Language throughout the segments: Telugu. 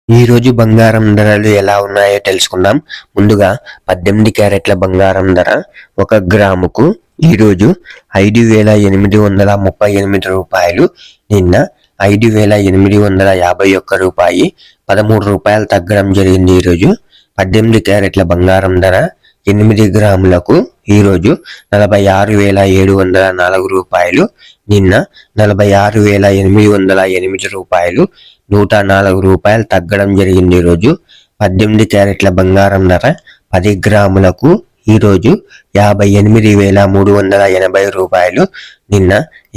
ఈ రోజు బంగారం ధరలు ఎలా ఉన్నాయో తెలుసుకుందాం. ముందుగా 18 క్యారెట్ల బంగారం ధర 1 గ్రాముకు ఈరోజు 5,838 రూపాయలు. నిన్న 5,851 రూపాయి 13 రూపాయలు తగ్గడం జరిగింది. ఈరోజు 18 క్యారెట్ల బంగారం ధర 8 గ్రాములకు ఈరోజు 46,704 రూపాయలు. నిన్న 46,808 రూపాయలు 104 రూపాయలు తగ్గడం జరిగింది. ఈరోజు 18 క్యారెట్ల బంగారం ధర 10 గ్రాములకు ఈరోజు 58,380 రూపాయలు. నిన్న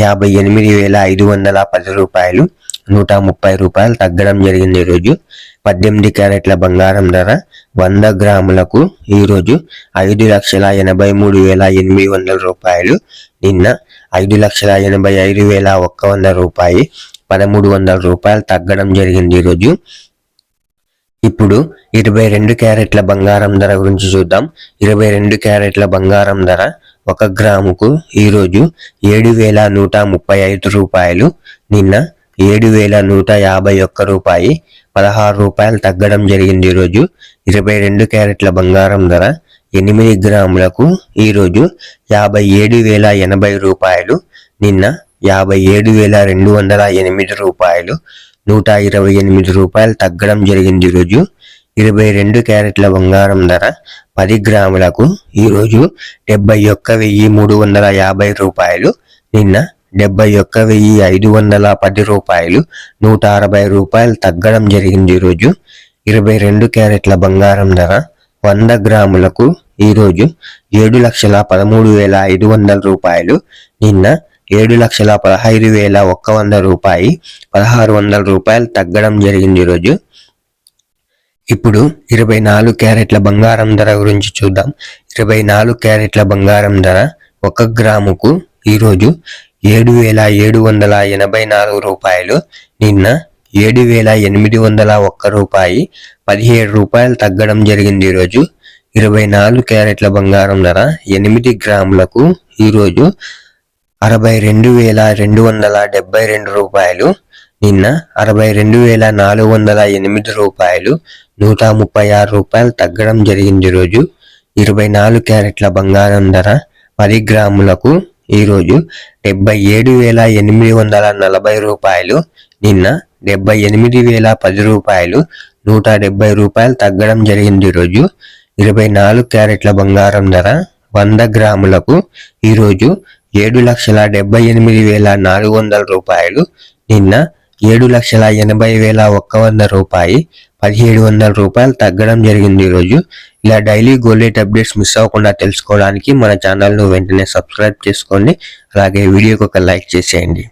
58,510 రూపాయలు 130 రూపాయలు తగ్గడం జరిగింది. ఈరోజు 18 క్యారెట్ల బంగారం ధర 100 గ్రాములకు ఈరోజు 5,83,800 రూపాయలు. నిన్న 5,85,100 రూపాయి 1,300 రూపాయలు తగ్గడం జరిగింది. ఈరోజు ఇప్పుడు 22 క్యారెట్ల బంగారం ధర గురించి చూద్దాం. 22 క్యారెట్ల బంగారం ధర 1 గ్రాముకు ఈరోజు 7,135 రూపాయలు. నిన్న 7,151 రూపాయి 16 రూపాయలు తగ్గడం జరిగింది. ఈరోజు 22 క్యారెట్ల బంగారం ధర 8 గ్రాములకు ఈరోజు 57,080 రూపాయలు. నిన్న 57,208 రూపాయలు 128 రూపాయలు తగ్గడం జరిగింది. ఈరోజు 22 క్యారెట్ల బంగారం ధర 10 గ్రాములకు ఈరోజు 71,350 రూపాయలు. నిన్న 71,510 రూపాయలు 160 రూపాయలు తగ్గడం జరిగింది. ఈరోజు 22 క్యారెట్ల బంగారం ధర 100 గ్రాములకు ఈరోజు 7,13,500 రూపాయలు. నిన్న 7,15,100 రూపాయి 1,600 రూపాయలు తగ్గడం జరిగింది. ఈరోజు ఇప్పుడు 24 క్యారెట్ల బంగారం ధర గురించి చూద్దాం. 24 క్యారెట్ల బంగారం ధర 1 గ్రాముకు ఈరోజు 7,784 రూపాయలు. నిన్న 7,801 రూపాయి 17 రూపాయలు తగ్గడం జరిగింది. ఈరోజు 24 క్యారెట్ల బంగారం ధర 8 గ్రాములకు ఈరోజు 62,272 రూపాయలు. నిన్న 62,408 రూపాయలు 136 రూపాయలు తగ్గడం జరిగింది. ఈరోజు 24 క్యారెట్ల బంగారం ధర 10 గ్రాములకు ఈరోజు 77,840 రూపాయలు. నిన్న 78,010 రూపాయలు 170 రూపాయలు తగ్గడం జరిగింది. ఈరోజు 24 క్యారెట్ల బంగారం ధర 100 గ్రాములకు ఈరోజు 7,78,400 రూపాయలు. నిన్న 7,80,100 రూపాయి 1,700 రూపాయలు తగ్గడం జరిగింది. ఈరోజు ఇలా daily gold rate updates miss అవ్వకుండా తెలుసుకోవడానికి మన ఛానల్ను వెంటనే సబ్స్క్రైబ్ చేసుకోండి. అలాగే వీడియోకి ఒక లైక్ చేసేయండి.